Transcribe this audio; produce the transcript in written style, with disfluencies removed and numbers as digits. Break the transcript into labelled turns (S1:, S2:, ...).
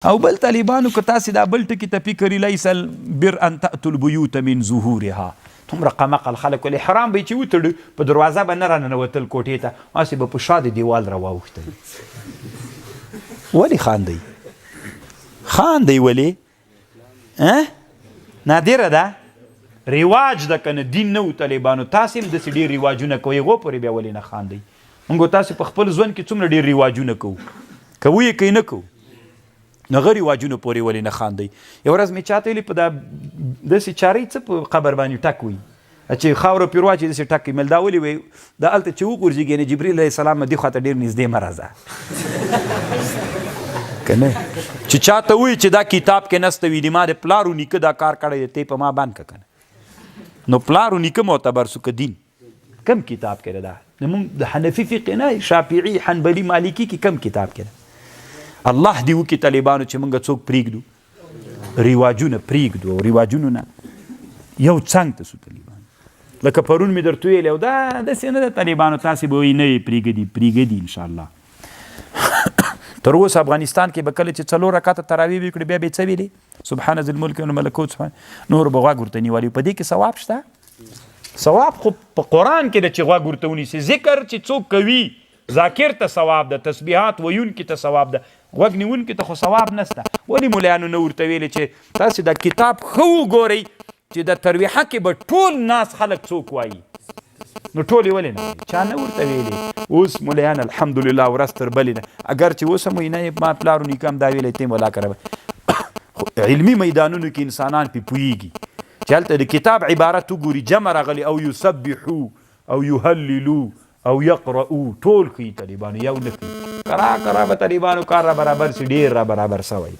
S1: او بل طالبانو که تاسې دا بل ټکي ته فکر لیس البر ان تأتوا البیوت من ظهورها دومره قمقل خلک ولې حرام به یې چې وتړو په دروازه به نه راننوتل کوټې ته هسې به په شا د دیوال راواوښتل ولې خاندئ ولې نادره ده رواج ده که نه دین نه و طالبانو تاسې هم داسې ډېر رواجونه کوئ هغو پورې بیا ولې نه خاندئ موږ تاسې په خپل ژوند کې څومره ډېر رواجونه کوو کوو یې کوي نه کوو نو هغه رواجونو پورې ولې نه خاندئ یو ورځ مې چاته ویلي په دا داسې چارۍ څه په قبر باندې ټک وي چې خاوره پرې واچي داسې ټک وي مل دا ولې وایي دا هلته چې وغورځېږي یعنې جبریل علیه السلام دې خوا ته ډېر نږدې مه راځه که نه چې چاته وایي چې دا کتاب کې نسته وي د ما د پلار و نیکه دا کار کړی دی ته په ما بند که که نه نو پلار و نیکه معتبر سو که دین کم کتاب کې ده دا زمونږ د حنفي فقه نه شافعي حنبلي مالکي کې کم کتاب کې ده الله دې وکړي طالبانو چې موږ څوک پرېږدو رواجونه پرېږدو او رواجونو نه یو څنګ ته سو طالبانو لکه پرون مې درته ویلی او دا داسې نه ده طالبانو تاسې به وایي نه یې پرېږدي انشاءالله تر اوسه افغانستان کې به کله چې 4 رکعته تراویح وکړي بیا به یې څه ویلې سبحان ذي الملک والملکوت سبحان نور به غوږ ورته نیولي په دې کې ثواب شته ثواب خو په قرآن کې ده چې غوږ ورته ونیسي ذکر چې څوک کوي ذاکر ته ثواب ده تسبیحات ویونکي ته ثواب ده غوږ نیونکي ته خو ثواب نسته ولې ملیانو نه ورته ویلې چې تاسې دا کتاب ښه وګورئ چې د ترویحه کې به ټول ناس خلک څوک وایي نو ټول یې ولې نه وایي چا نه ورته ویلې اوس ملیان الحمدلله ورځ تر بلې ده اگر چې اوس هم وایي نه ما پلار و نیکه هم دا ویلی ته یې ولا کړه علمي میدانونو کې انسانان پې پوهېږي چې هلته د کتاب عبارت وګوري جمع راغلي او یسبحو او یهللو او یقرؤ ټول کوي طالبانو یو نه کوي کرا به طالبانو کار را برابر سي ډېر را برابر سوی